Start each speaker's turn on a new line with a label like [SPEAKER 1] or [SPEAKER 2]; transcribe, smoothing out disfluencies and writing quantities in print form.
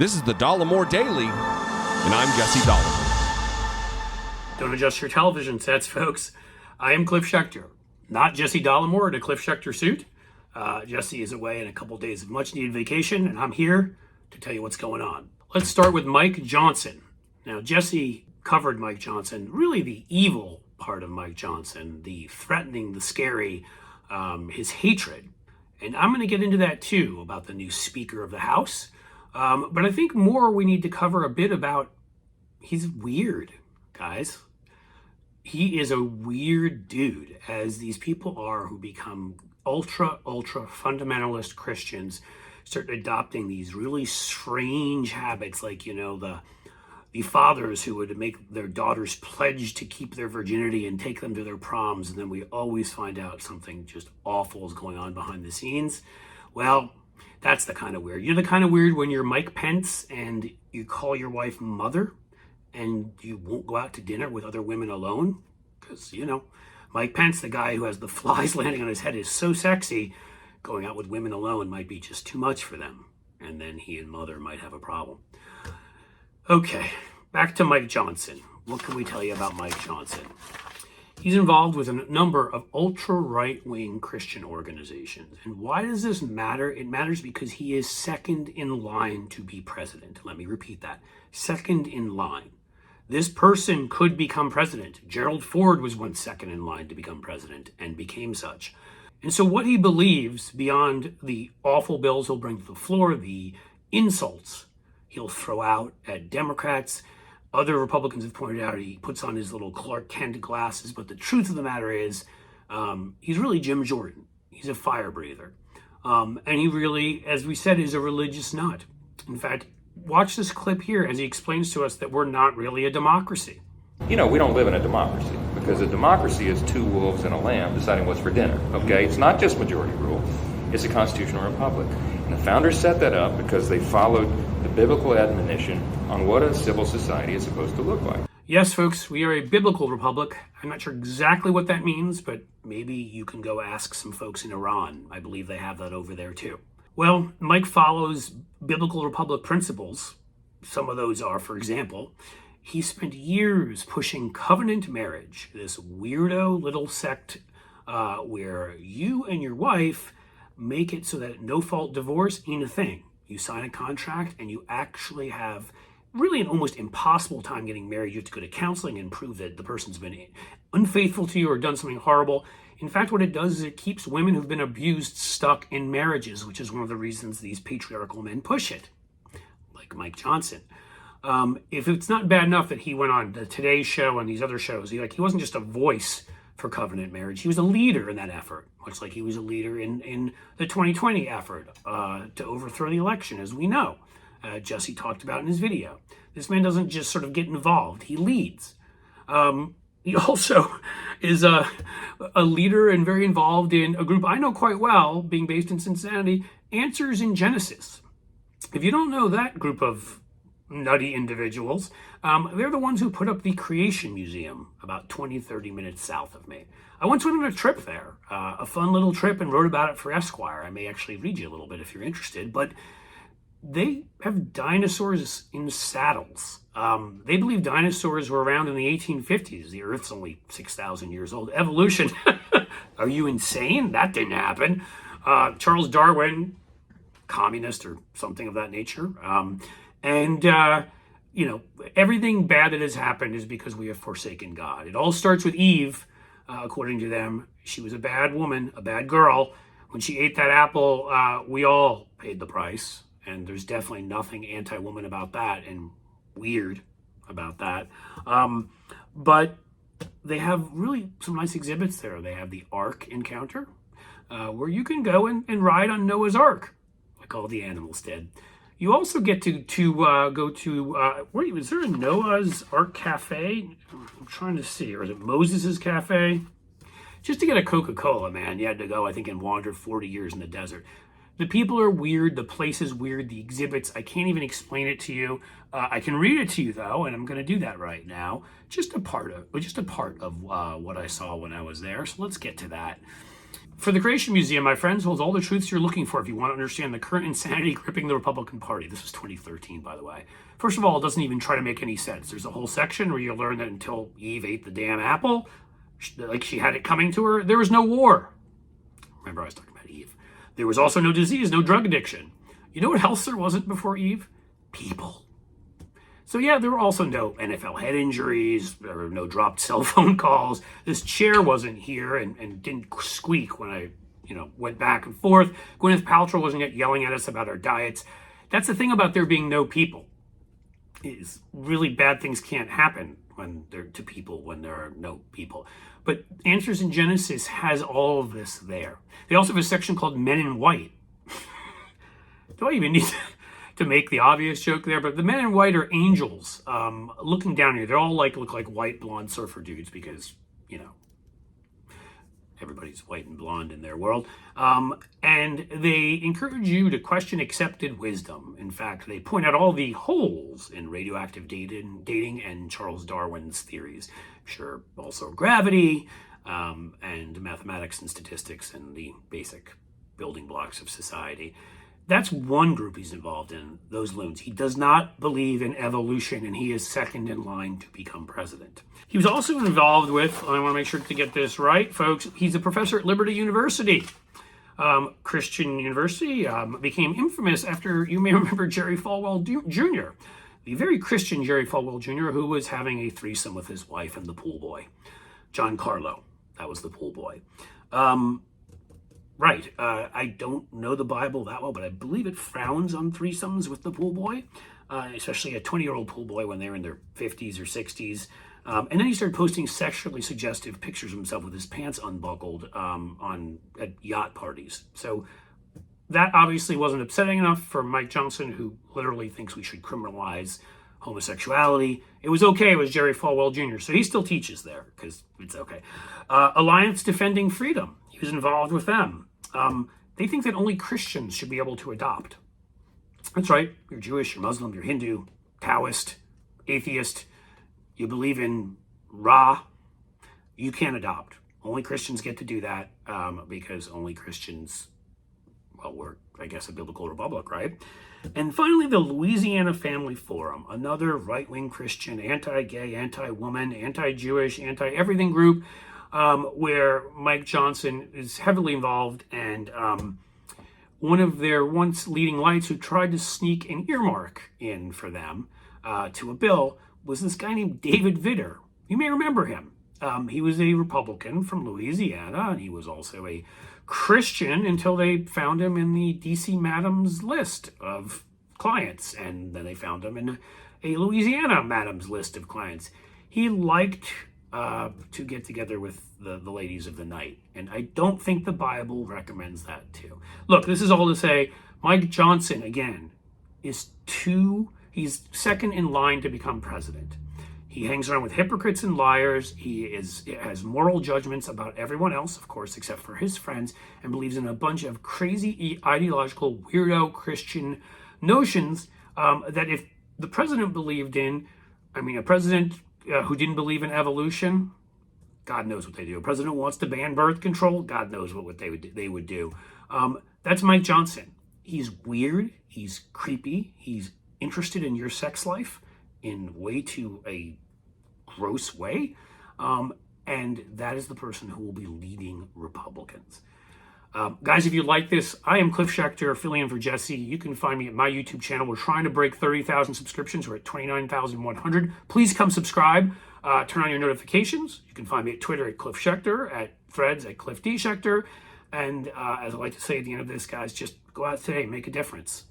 [SPEAKER 1] This is the Dollemore Daily, and I'm Jesse Dollemore.
[SPEAKER 2] Don't adjust your television sets, folks. I am Cliff Schecter, not Jesse Dollemore in a Cliff Schecter suit. Jesse is away in a couple days of much-needed vacation, and I'm here to tell you what's going on. Let's start with Mike Johnson. Now, Jesse covered Mike Johnson, really the evil part of Mike Johnson, the threatening, the scary, his hatred. And I'm going to get into that too, about the new Speaker of the House. But I think more we need to cover a bit about, he's weird, guys. He is a weird dude, as these people are who become ultra fundamentalist Christians, start adopting these really strange habits, like, you know, the fathers who would make their daughters pledge to keep their virginity and take them to their proms, and then we always find out something just awful is going on behind the scenes. Well, that's the kind of weird. You're the kind of weird when you're Mike Pence and you call your wife mother and you won't go out to dinner with other women alone. Because, you know, Mike Pence, the guy who has the flies landing on his head, is so sexy. Going out with women alone might be just too much for them. And then he and mother might have a problem. Okay, back to Mike Johnson. What can we tell you about Mike Johnson? He's involved with a number of ultra-right-wing Christian organizations. And why does this matter? It matters because he is second in line to be president. Let me repeat that. Second in line. This person could become president. Gerald Ford was once second in line to become president and became such. And so what he believes, beyond the awful bills he'll bring to the floor, the insults he'll throw out at Democrats, other Republicans have pointed out he puts on his little Clark Kent glasses, but the truth of the matter is he's really Jim Jordan. He's a fire breather. And he really, as we said, is a religious nut. In fact, watch this clip here as he explains to us that we're not really a democracy.
[SPEAKER 3] You know, we don't live in a democracy, because a democracy is two wolves and a lamb deciding what's for dinner, okay? It's not just majority rule, it's a constitutional republic. And the founders set that up because they followed the biblical admonition on what a civil society is supposed to look like.
[SPEAKER 2] Yes, folks, we are a biblical republic. I'm not sure exactly what that means, but maybe you can go ask some folks in Iran. I believe they have that over there too. Well, Mike follows biblical republic principles. Some of those are, for example, he spent years pushing covenant marriage, this weirdo little sect where you and your wife make it so that no-fault divorce ain't a thing. You sign a contract and you actually have really an almost impossible time getting married. You have to go to counseling and prove that the person's been unfaithful to you or done something horrible. In fact, what it does is it keeps women who've been abused stuck in marriages, which is one of the reasons these patriarchal men push it, like Mike Johnson. If it's not bad enough that he went on the Today Show and these other shows, he wasn't just a voice for covenant marriage. He was a leader in that effort, much like he was a leader in the 2020 effort to overthrow the election, as we know. Jesse talked about in his video. This man doesn't just sort of get involved. He leads. He also is a leader and very involved in a group I know quite well, being based in Cincinnati, Answers in Genesis. If you don't know that group of nutty individuals, they're the ones who put up the Creation Museum about 20-30 minutes south of me. I once went on a trip there, a fun little trip, and wrote about it for Esquire. I may actually read you a little bit if you're interested, but they have dinosaurs in saddles. They believe dinosaurs were around in the 1850s. The Earth's only 6,000 years old. Evolution. Are you insane? That didn't happen. Charles Darwin, communist or something of that nature. You know, everything bad that has happened is because we have forsaken God. It all starts with Eve, according to them. She was a bad woman, a bad girl. When she ate that apple, we all paid the price. And there's definitely nothing anti-woman about that and weird about that. But they have really some nice exhibits there. They have the Ark encounter, where you can go and ride on Noah's Ark, like all the animals did. You also get to go to, wait, is there a Noah's Ark Cafe? I'm trying to see, or is it Moses's Cafe? Just to get a Coca-Cola, man, you had to go, I think, and wander 40 years in the desert. The people are weird, the place is weird, the exhibits, I can't even explain it to you. I can read it to you though, and I'm going to do that right now. Just a part of what I saw when I was there, so let's get to that. For the Creation Museum, my friends, holds all the truths you're looking for if you want to understand the current insanity gripping the Republican Party. This was 2013, by the way. First of all, it doesn't even try to make any sense. There's a whole section where you learn that until Eve ate the damn apple, like she had it coming to her, there was no war. Remember, I was talking about Eve. There was also no disease, no drug addiction. You know what else there wasn't before Eve? People. So yeah, there were also no NFL head injuries, there were no dropped cell phone calls. This chair wasn't here and didn't squeak when I, went back and forth. Gwyneth Paltrow wasn't yet yelling at us about our diets. That's the thing about there being no people. Is really bad things can't happen when there are no people. But Answers in Genesis has all of this there. They also have a section called Men in White. Do I even need to make the obvious joke there? But the men in white are angels looking down here. They all look like white blonde surfer dudes because, everybody's white and blonde in their world. And they encourage you to question accepted wisdom. In fact, they point out all the holes in radioactive dating and Charles Darwin's theories. Sure, also gravity and mathematics and statistics and the basic building blocks of society. That's one group he's involved in, those loons. He does not believe in evolution, and he is second in line to become president. He was also involved with, I want to make sure to get this right, folks, he's a professor at Liberty University. Christian University became infamous after, you may remember, Jerry Falwell Jr., the very Christian Jerry Falwell Jr., who was having a threesome with his wife and the pool boy. John Carlo, that was the pool boy. Right. I don't know the Bible that well, but I believe it frowns on threesomes with the pool boy, especially a 20-year-old pool boy when they're in their 50s or 60s. And then he started posting sexually suggestive pictures of himself with his pants unbuckled at yacht parties. So that obviously wasn't upsetting enough for Mike Johnson, who literally thinks we should criminalize homosexuality. It was okay. It was Jerry Falwell Jr., so he still teaches there because it's okay. Alliance Defending Freedom. He was involved with them. They think that only Christians should be able to adopt. That's right. You're Jewish, you're Muslim, you're Hindu, Taoist, atheist, you believe in Ra, you can't adopt. Only Christians get to do that because only Christians, we're, I guess, a biblical republic, right? And finally, the Louisiana Family Forum, another right-wing Christian, anti-gay, anti-woman, anti-Jewish, anti-everything group, where Mike Johnson is heavily involved, and one of their once leading lights who tried to sneak an earmark in for them to a bill was this guy named David Vitter. You may remember him. He was a Republican from Louisiana, and he was also a Christian until they found him in the DC Madams list of clients, and then they found him in a Louisiana Madams list of clients. He liked to get together with the ladies of the night, and I don't think the Bible recommends that too. Look, this is all to say, Mike Johnson, again, he's second in line to become president. He hangs around with hypocrites and liars. He has moral judgments about everyone else, of course, except for his friends, and believes in a bunch of crazy ideological weirdo Christian notions that if the president believed in, a president who didn't believe in evolution, God knows what they do. A president wants to ban birth control, God knows what they would do. That's Mike Johnson. He's weird. He's creepy. He's interested in your sex life in way too a gross way. And that is the person who will be leading Republicans. Guys, if you like this, I am Cliff Schecter, filling in for Jesse. You can find me at my YouTube channel. We're trying to break 30,000 subscriptions. We're at 29,100. Please come subscribe. Turn on your notifications. You can find me at Twitter at Cliff Schecter, at Threads at Cliff D. Schecter. And as I like to say at the end of this, guys, just go out today and make a difference.